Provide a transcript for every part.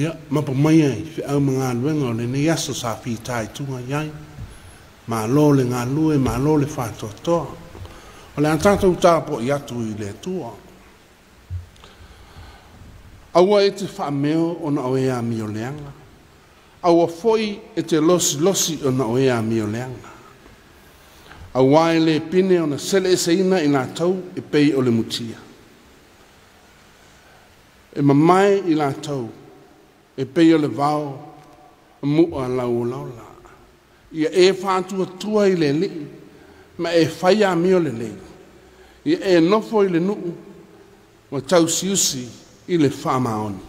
Ia, mapa mai ai, fi au mga luenga o le ni aso sa fi tai tunga iai. Ma lo le ngā lue, ma lo le whātua toa. O le antatou tāpo i atu i le tua. Aua e te whaameo o na o ea mi o leanga. Aua foi e te losi o na o ea mi o leanga. Aua e le pine o na sele e seina i nā tau e pei o le mutia. E mamai i nā tau e pei o le vau mua lau laula. Ia e whātua tua i le li, ma e whaia mi o le le. Ia e nofo i le nuu, ma tau siusi i le whamaoni.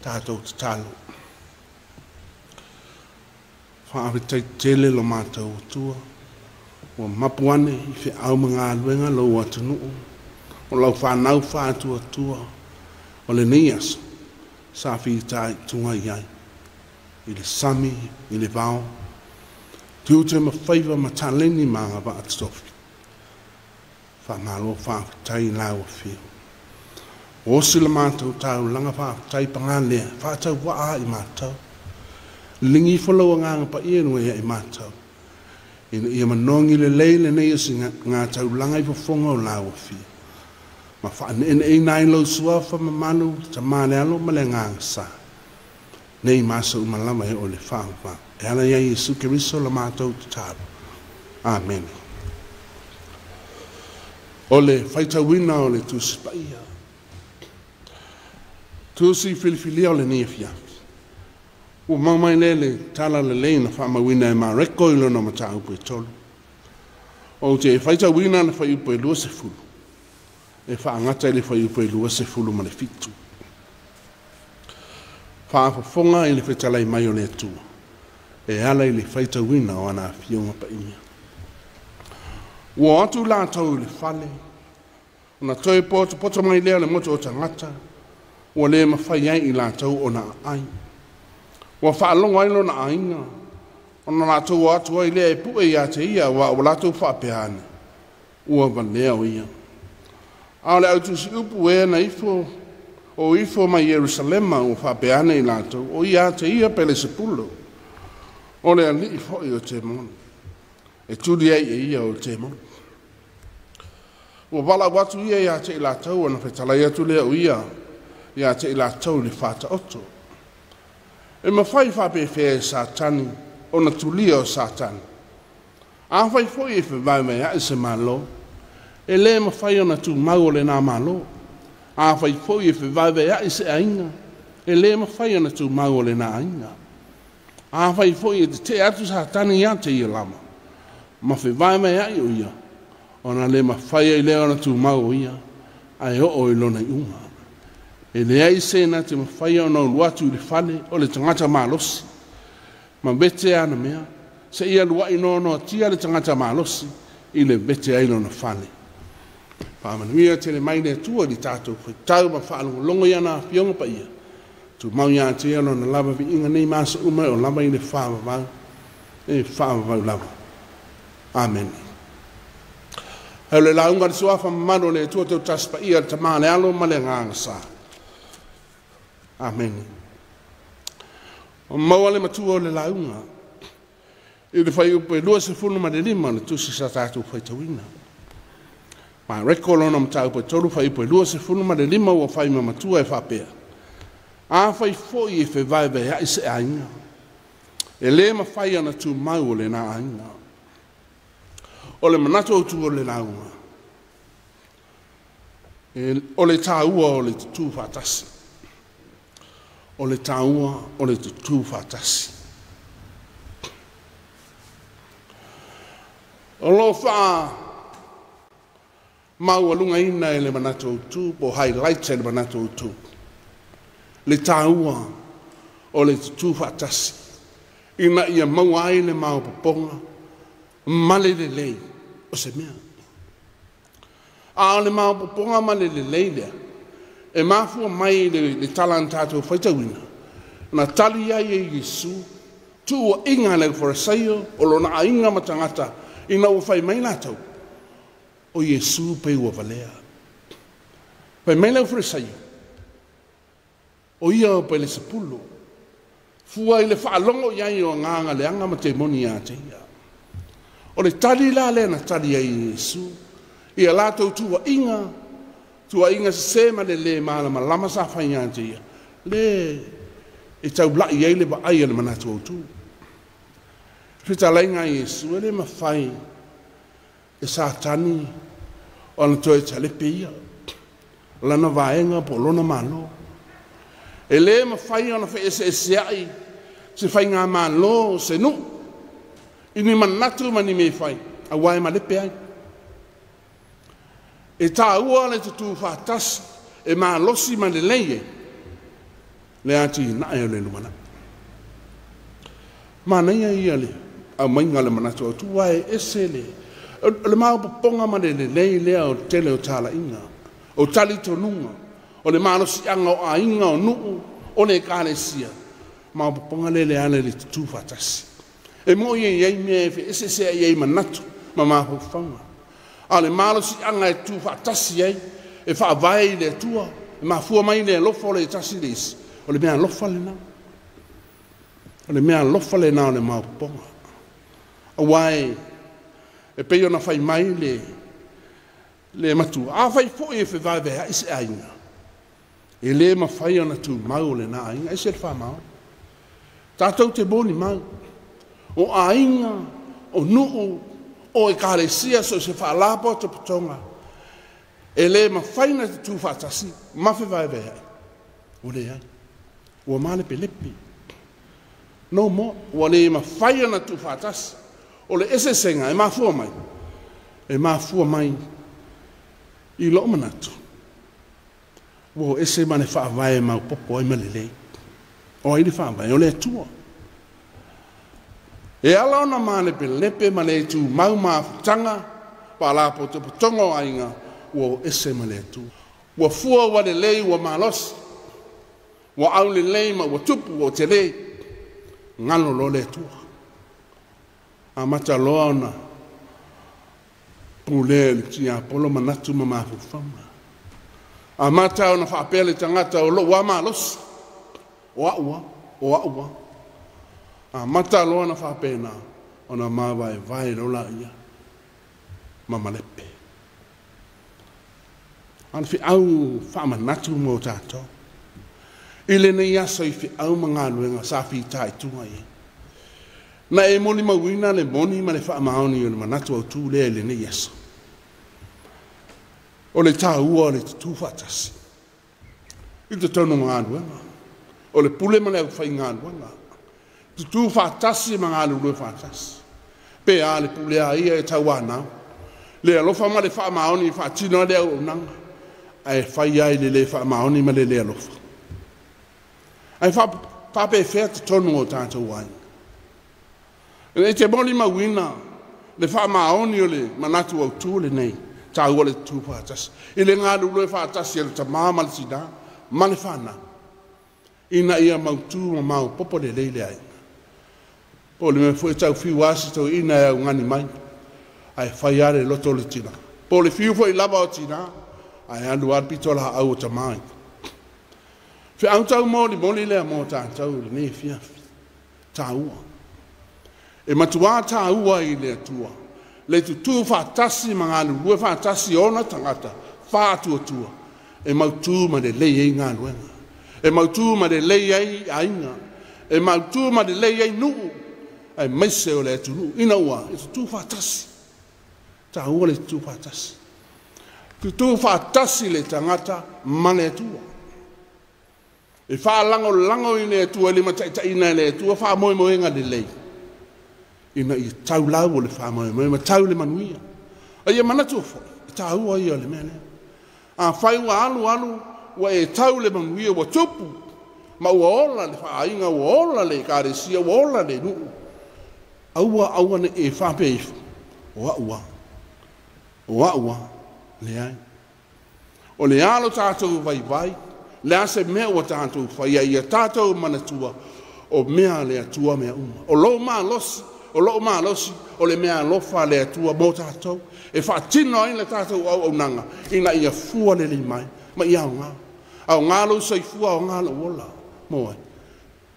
Tātou te talo. Whaawhitai tele lo mātou tua, o mapuane i whi au mga aluenga lo atu nuu, o lau whanau whātua tua, o le niaso, sa whitai tunga iai. I le sami, i le vau. Tiu te mawhaiva ma taleni mga wa atsofi. Whamalo whaakutai lau a whiu. O sila mātou tau langa whaakutai pangalea, whaatau waa i mātou. Lingi whalaua nganga pa ia nua ia i mātou. Ina ia manongi le leile nei isi ngā tau langa i whafonga o lau a whiu. Ma whaane ina e nai lau suafa ma manu, ta mane alo ma le nganga saa. Nei masa umalama e o le whaangwa. E ala ia Yesu Keriso la mātou te tāru. Amen. O le whaitawina o le tusi paia. Tusi filifilia o le ni Afiafi. O mamai le tala le leina whamawina e mareko ilo no mata upo e tolu. O te whaitawina na whai upo e lua se fulu. E whaangata le whai upo e lua se fulu ma le fitu. Whaafafonga i le whetalai mai o le atua. E ala i le whaitawina o ana whionga pa inga. Ua atu la tau le whale. Ona toi poto mai lea le moto o tangata. Ua le mawhai ai i la tau o na ai. Ua whaalonga ilo na ainga. Ona la tau atu ai lea e pue i a te ia. Ua la tau whaapeane. Ua valea o ia. A le autu si upu e na ifo. O ifo mai Jerusalema o whapeane i lato, o ia te ia pele sepulo. O le ali i foi o te mon. E tuli ai e ia o te mon. O wala watu ia te i lato, o na whetalai atu lea o ia te i lato li whata oto. E ma whai whape whea satani, o na tulia o satani. A whai foi e whai mai a se malo, e le ma whai o na tu mau le nā malo. A whai fwoi e whiwaiwe a i se ainga. E le ma whai ana tu mau le na ainga. A whai fwoi e te atu sa tani ia te ia lama. Ma whiwaiwe a i o ia. O na le ma whai e leo ana tu mau ia. A e o i lona i unga. E le ai se na te ma whai ana luatu i le whale o le tangata malosi. Ma vete ana mea. Se ia lua i no tia le tangata malosi. I le vete ai lona whale. Pāmanuia te le mai le tua di tātou whai tau ma whaalungo longo ia nā whionga pa ia. Tu mau ia te alo na lava vi inga nei masa umai o lava i le whaamavau. E whaamavau lava. Amen. Hau le launga le suafa mamano le tua tau taspa ia ta maa le alo ma le nganga sā. Amen. O maua le matua o le launga. I le whai upo e lua se funu ma le lima le tusi sa tātou whai tawina. Ma rekolo na mtau po tolu whai po lua se funu ma le lima ua whai ma matua e whapea. A whai foi e whewaiwe a ise ainga. E le ma whai ana tu mau o le na ainga. O le manato o tu o le launga. O le tāua o le tutu whatasi. O le tāua o le tutu whatasi. O lo wha mau alunga ina e le manato utu, po highlights e le manato utu. Le tāua o le tutu whatasi. Ina ia mau ai le mau poponga, male le lei, o se mea. A le mau poponga male le lei lea, e mafua mai le talantato whaitawina. Na tali ai e Yesu, tu o inga le wharasaio, o lona a inga matangata, ina o whai mai lātou. O Yesu pe ua valea. Pai mai lau wharasaio. O ia o pele sepulu. Fua ile whaalongo iai o nganga leanga ma te moni a te ia. O le tali la le na tali ai Yesu. Ia lātou tua inga se ma le maala ma lama sa whai a te ia. Le e tau blai iai le ba ai le manatu au tu. Whita lainga Yesu ele ma whai e sa tani o na toi talepe ia. Lana vaenga po lona malo. E le ma whai ona wha ese ai, se whai ngā malo se nu. Ini manatu mani me whai, a wai ma lepe ai. E tā ua le tutu whātasi, e mā losi ma le leie, le ati nae o le lumana. Mā neia ia le, au mainga le manatu au tua e ese le, le mā upaponga ma le leie lea o tele o tāla inga, o tali tonunga, o le malosi anga o a inga o nuu, o le kāle sia, ma o ponga le ane le tutu whatasi. E mo iei mea e ese sea iei manatu, ma maho whanga. A le malosi anga e tu whatasi ei, e whaavai le tua, e mafua mai le lofa le tasi lesi, o le mea lofa le nao. O le mea lofa le nao le maho ponga. A wai, e peo na whai mai le matua. A whai fo e whai veha isi ainga. E le ma whai ana tu mau le na ainga, e se le wha mau. Tātou te boni mau. O ainga, o nuu, o e kāresia so se wha lapo te putonga. E le ma whai na te tu whatasi, ma whai veha. O le ai. O male pe lepi. No mo, o le ma whai ana tu whatasi. O le ese senga, e ma fua mai. E ma fua mai. I lo manatu. Wo ese mane whaavai mau popo ai malelei. O ai ni whaavai, o le tua. E ala ona mane pe lepe mane tu mau mawhutanga, pa la po te putongo ainga, wo ese mane tu. Wa fua wa le lei wa malos, wa au le lei ma wa tupu o te lei, ngalo lo le tua. A mata loa ona, pule le tia polo manatu ma mawhutanga. A mata ona whaapele tangata o lo wa malos, o aua. A mata loa na whaapena, ona mawa e vai rola ia, mamalepe. Ana fi au whaamanatu mo tātou. Ile nei aso i fi au mga luenga sa fi tai tunga i. Na e moni mawina le moni ma le whaamaoni o le manatu au tū le nei aso. O le tā ua o le tutu whatasi. I te tonu mga luenga. O le pule ma le au whai ngā luenga. Tutu whatasi mga lulue whatasi. Pe a le pule a ia e tau anau. Le alofa ma le whaamaoni i whaatino le au nanga. Ai whai ai le whaamaoni ma le alofa. Ai whape whea te tonu o tātou wai. E te moni mawina le whaamaoni o le manatu au tū le nei. Ta ua le tu whātasi. I le ngā lulue whātasi e le ta māma le sida, male whāna. Ina ia mautu ma mau popo le leile ai. Po le me fue tau fiu asi tau ina e au ngani mai. Ai whaiare loto le tina. Po le fiu fo i lava o tina, ai andu arpitola au o ta mai. Fe au tau moli lea mo tātou le ne Afiafi. Tā ua. E matua tā ua i le atua. Le tutu whaatasi mga lue whaatasi ona tangata, whātua. E mautu ma le lei ei ngā luenga. E mautu ma le lei ei ainga. E mautu ma le lei ei nuu. Ai meise o le atu nuu. Ina ua, e tutu whaatasi. Tā ua le tutu whaatasi. Tutu whaatasi le tangata ma le atua. E whaalango i le atua, le mataitaina le atua, whaamoemoenga le lei. Ina i tau lau o le whaamoe, ma tau le manuia. A ia manatu fo, i tau a ia le mea lea. A whai wa alu, wa e tau le manuia wa tupu. Ma ua ola le whaainga, ua ola le kāresia, ua ola le nuu. Aua ne e whapeifu. Oa, le ai. O le alo tātou vai, le ase mea ua tātou whai, ia tātou manatua, o mea le atua mea uma. O lo maa losi, o le mea lofa le atua mo tātou, e whaatino ai le tātou au nanga, ina ia fua le li mai, ma ia ngā. Au ngalo saifua o ngalo wola. Moe.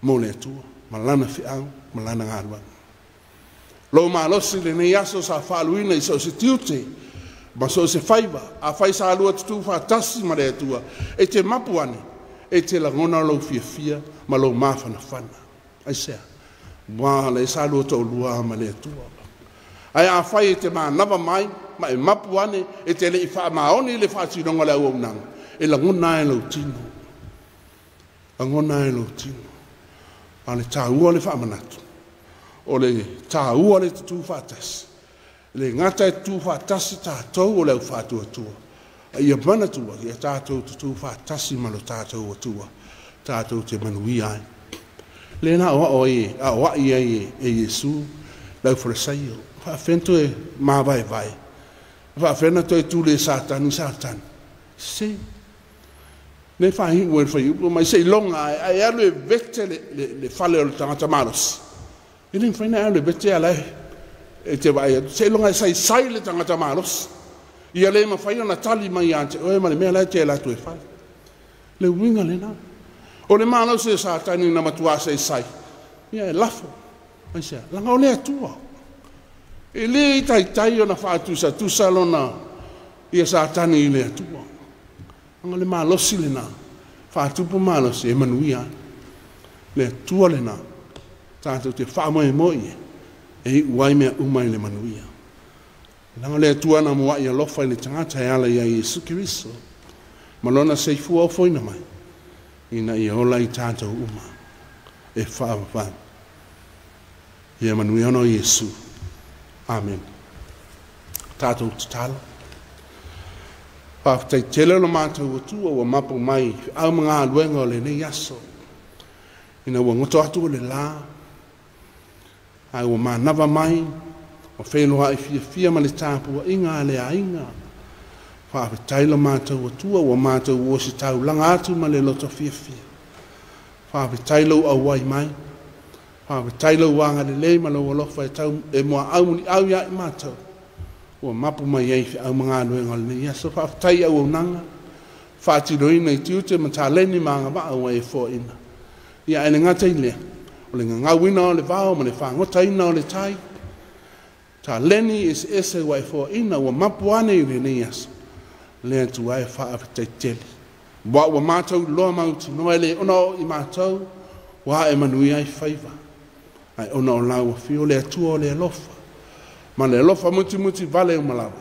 Mo le tua. Malana fiau. Malana ngarwa. Lo malosi le ne yaso sa whaaluina I so se tiute. Ma so se whaiva. A whai sa alua tutu whaatasi ma le tua. E te mapuane. E te langona lo fia ma lo mawhana whana. Ai sea. Wa le sa alua tau lua ma le tua. Ai a whai e te maa nava mai. Ma e mapuane. E te le I wha maoni le whaatinonga le au nanga. E langona e lo tino. Langona e lo tino. A le tāua le wha manatu. O le tāua le tutu whātasi. Le ngata e tutu whātasi tātou o le au whātua tua. Ia mana tua, ia tātou tutu whātasi malo tātou o tua. Tātou te manui ai. Le na o e, a oa ia e Yesu, lau wharesaio. Whaafento e mawai vai. Whaafena to e tūle sātani. Se. Ne whahi ue whaiupu, mai se longa ai alu e vete le whale o le tangata maros. Ili mwhaina alu e vete alai e te vai. Se longa e sai le tangata maros. Ia le ma whaia na tali mai ante. Oe ma le mea lai te latu e whale. Le winga le nā. O le maros e sātani na matua se sai. Ia e lafo. Mai sea, langa o le atua. E le I tai o na whaatusa, tusa lona. Ia sātani I le atua. Anga le malosi le nā. Whātupu malosi e manuia. Le tua le nā. Tātou te whāmoe moi e. E uai mea umai le manuia. Langa le tua na mua I alofa I le tangata e ala I a Yesu Kiriso. Malona seifua o foina mai. Ina I ola I tātou uma. E whāwha. Ia manuia no Yesu. Amen. Tātou te talo. Pāwhitai tele lo mātou o tua wa mapo mai au mga aluenga o le ne yaso. Ina wa ngoto atu o le la. Ai wa manava mai. O whenua I fia ma le tāpua inga le a inga. Pāwhitai lo mātou o tua wa mātou o si tau langa atu ma le loto fia. Pāwhitai lo awai mai. Pāwhitai lo wanga le le ma lo alofa e tau e mua au muni au ya I mātou. O mapu mai ei fi au mga aluenga le ia so whaatai au nanga. Whaatiroina I tiute ma tā leni maanga wa au e fo ina. Ia ene ngata I lea. O le ngawina o le vao ma le whangota ina o le tai. Tā leni ese wa e fo ina o mapu ane I le ne iaso. Lea tu ai whaatai tele. Wa mātou loa mauti noa le ono I mātou. Wa e manui ai whaiva. Ai ono o lau a fio le atua o le alofa. Ma le lofa muti vale o malawa.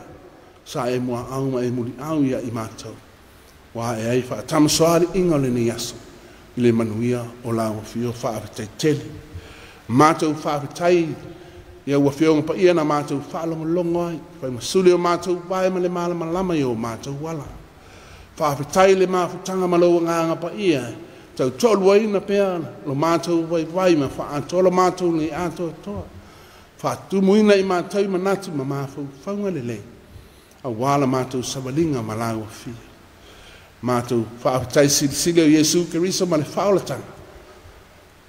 Sa e mua au ma e muri au ia I mātou. Wa e ai wha tamasoari inga le ni yaso. I le manuia o la o fio whaawitai tele. Mātou whaawitai. Ia ua fio ngapa ia na mātou whaalongo longo ai. Whai masuli o mātou vai ma le malama lama I o mātou wala. Whaawitai le mawhutanga malo ngā ngapa ia. Tau tolu ai na pēr. Lo mātou vai ma whaatolo mātou ni ato toa. Whaatumuina I mātou manatu ma mawhau whaunga le le. A wala mātou sawalinga ma laua fia. Mātou whaawitai sili o Yesu Kiriso ma le whaolatanga.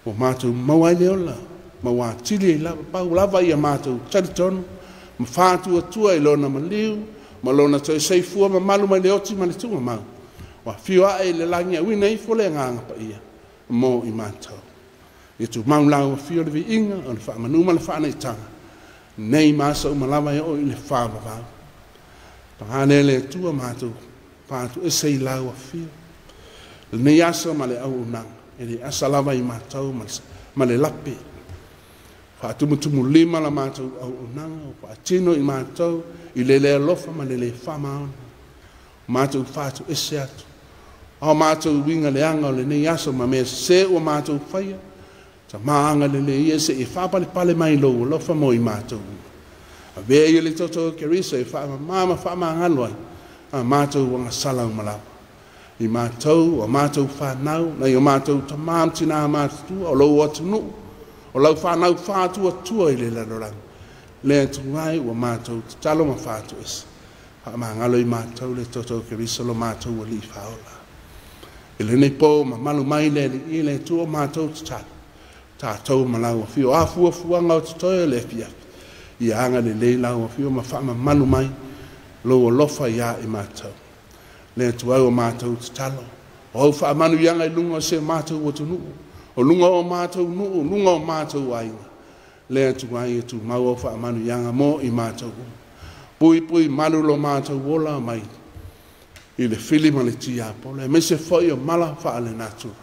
O mātou mawai le ola. Ma wā tili I lava. Pau lava I a mātou taritonu. Ma whātua tua I lona ma liu. Ma lona toi seifua ma malu mai le oti ma le tunga mau. Wa fio ae le langi a wina I fole nganga pa ia. Mo I mātou. I tu mau lau fio le vi inga o le wha manuma le wha nei tanga. Nei masa o malawa o I le wha wawau. Pahane le tua mātou pātu e sei lau a fio. Le nei asa ma le au unanga. E le asa lawa I mātou ma le lape. Whaatumutumu lima la mātou au unanga. O whaatino I mātou I le alofa ma le wha maona. Mātou whaatu e se atu. O mātou winga le anga o le nei asa ma mea se o mātou whaia. Ta maanga le le ia se e whapale pale mai lo o lofa mo I mātou. A vea ia le toto Kiriso e whaamangalo ai. A mātou wanga salau malawa. I mātou o mātou whanau. Na I o mātou ta māmtina mātou o lau atu nu. O lau whanau whātua tua I le larorang. Le atu ngai o mātou talo ma whātu esa. Whaamangalo I mātou le toto Kiriso lo mātou o li whaola. I le nei po ma malu mai le I le tu o mātou talo. Tātou malau a fio afua fuanga o tutoia le Afiafi. I anga le lau a fio ma whaama malu mai. Lo o lofa ia I mātou. Le tuau o mātou te talo. O whaamanu ianga I lunga se mātou o tunu. O lunga o mātou nuu, lunga o mātou ainga. Lea tu ai e tu mau o whaamanu ianga mo I mātou. Pui malu lo mātou wola mai. I le fili ma le tia pole. Me se foi o mala whaale natura.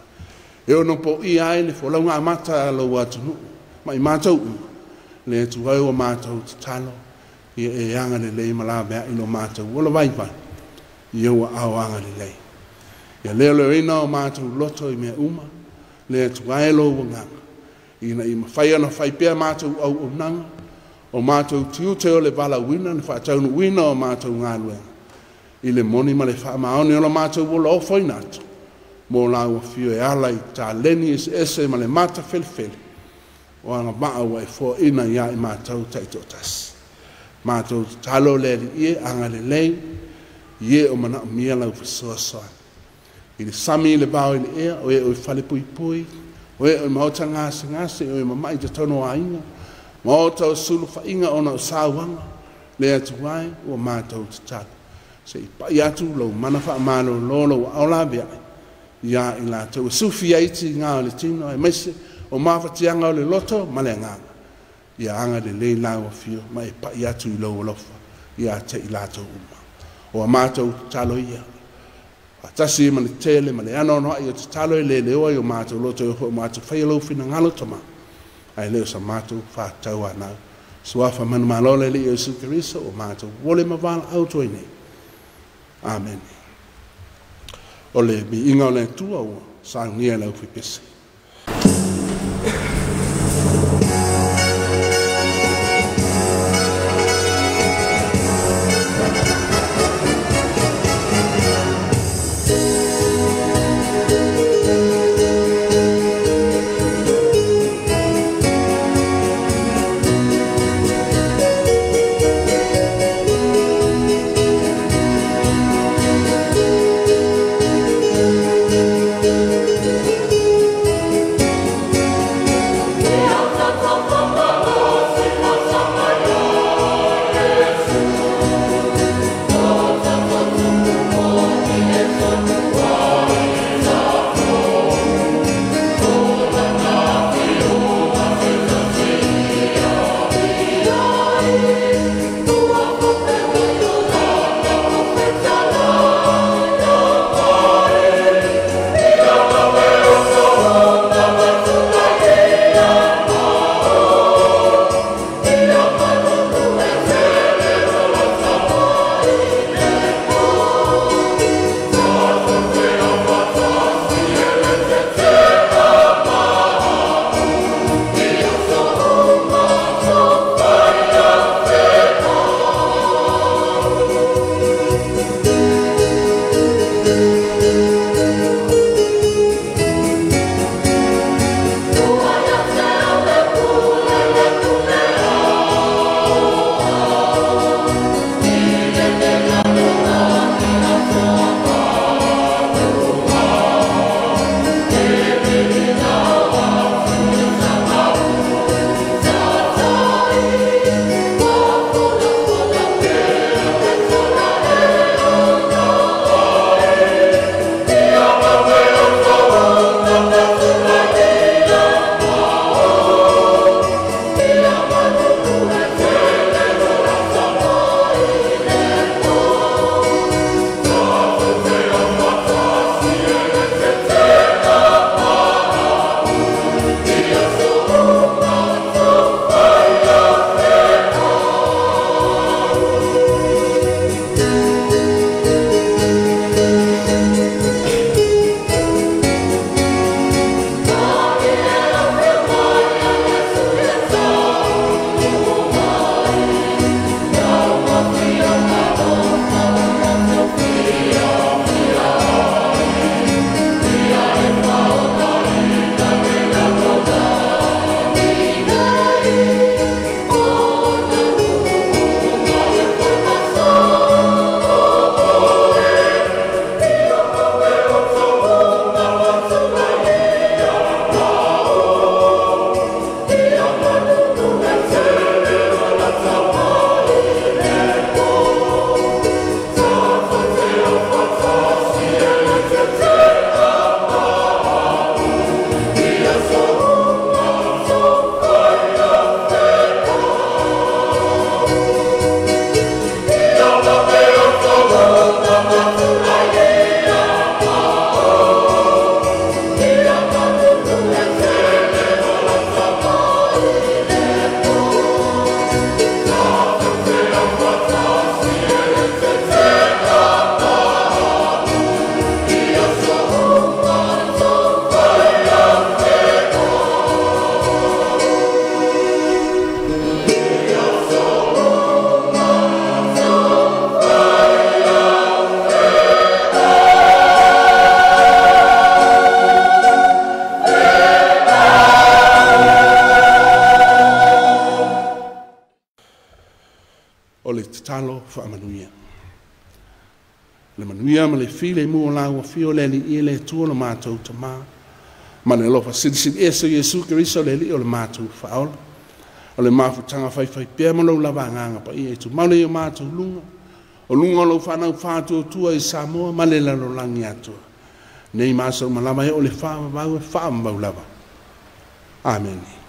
E ono po I ai le wholaunga amata alo watunu. Ma I mātou. Le tu ai o mātou te talo. I e anga le lei mala mea ilo mātou. Wola vaipai. I ewa au anga le lei. Ia leo ina o mātou loto I mea uma. Le tu ai lo wanganga. Ina I mawhai ana whai pia mātou au nanga. O mātou tiu teo le vala wina. Le whaataunu wina o mātou ngāluenga. I le moni ma le whaamaoni o la mātou wola o whainatu. Mō la ua whio e ala I tā leni ese ma le mata whelewhele. O anga maa ua e fō ina ia I mātou taito tasi. Mātou talo le li ie anga le lei. Ie o mana o mia lau whasoa soa. I le sami le bao I le ea o e o I whale pui pui. O e o I maota ngase o e mamai te tono a inga. Maota o sulu whainga ona o sāwanga. Le atu wai o mātou te talo. Se I pai atu lau mana whaamalo lolo o aula bea. Ia I la tau sufi aiti ngā o le tino. E mese o mawhatianga o le loto ma le nganga. Ia anga le lei lau o fio. Ma e pai atu I lau o lofa. Ia te I la tau uma. O a mātou talo ia. A tasi ma le tele ma le ano no ai o te talo I le leo ai o mātou loto I o mātou whaialo fina ngalo tama. Ai leo sa mātou whātau anau. Suafa manu malole li o sukerisa o mātou. Wole mavala auto I nei. Amen. Ole mi inga o le tua o sa ngia lau whipesi. whaamanuia. Le manuia ma le file mua la ua fio le li i le tua le mātou ta mā. Ma le lofa sidi e so Yesu Keriso le li o le mātou whaola. O le mafutanga whai pia ma lau lava nganga pa i e tu maule i o mātou lunga. O lunga lau whanau whātua tua i Samoa ma le lalo langi atua. Nei māsau malama e o le whaama vau e whaama vau lava. Amen.